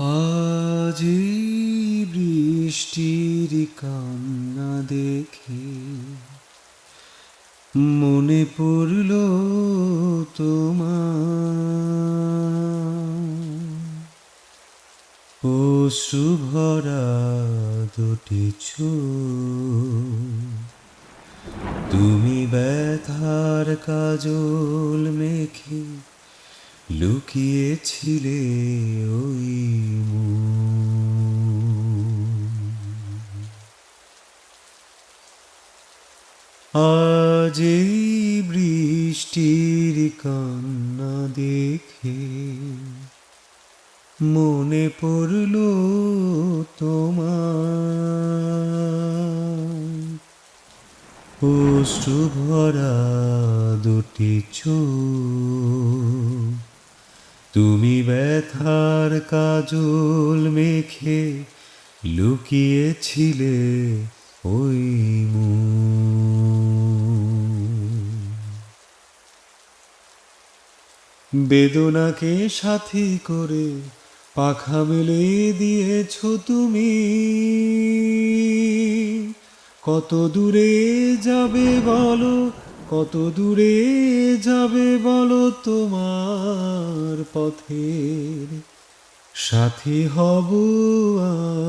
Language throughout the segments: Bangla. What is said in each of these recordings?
আজ এই বৃষ্টির কান্না দেখে মনে পড়ল তোমার অশ্রু ভরা দুটি চোখ। তুমি ব্যথার কাজল মেখে লুকিয়েছিলে ওই আজ এই বৃষ্টির কান্না দেখে মনে পড়ল তোমার অশ্রু ভরা দুটি চোখ। তুমি ব্যথার কাজল মেখে লুকিয়েছিলে ওই বেদনাকে সাথী করে পাখা মেলে দিয়েছ তুমি। কত দূরে যাবে বলো, কত দূরে যাবে বলো, তোমার পথের সাথী হব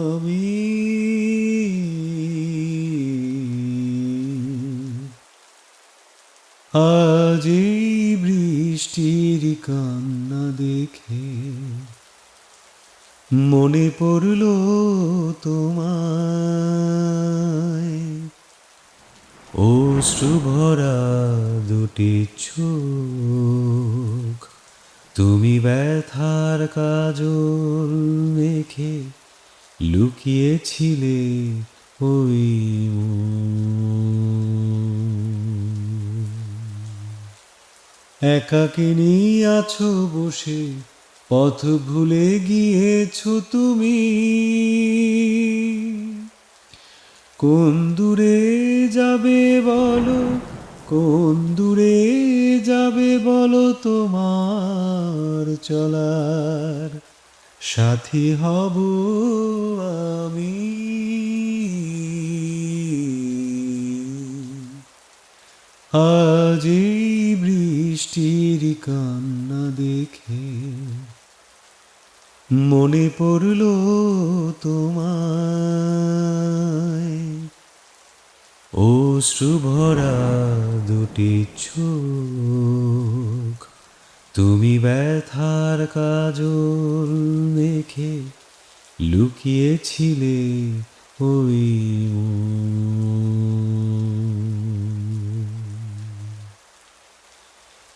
আমি। আজ এই বৃষ্টির কান্না দেখে মনে পড়ল তোমায় অশ্রু ভরা দুটি চোখ। তুমি ব্যথার কাজল মেখে লুকিয়েছিলে ওই একাকিনী আছো বসে, পথ ভুলে গিয়েছো তুমি। কোন দূরে যাবে বলো, কোন দূরে যাবে বলো, তোমার চলার সাথী হব আমি। আজ এই বৃষ্টির কান্না দেখে মনে পড়ল তোমায় অশ্রু ভরা দুটি চোখ। তুমি ব্যথার কাজল মেখে লুকিয়েছিলে ওই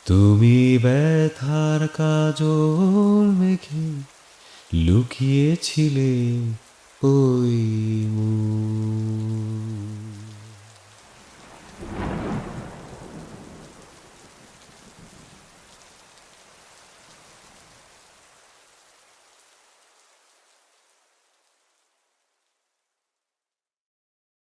তুমি ব্যথার কাজল মেখে লুকিয়েছিলে ওই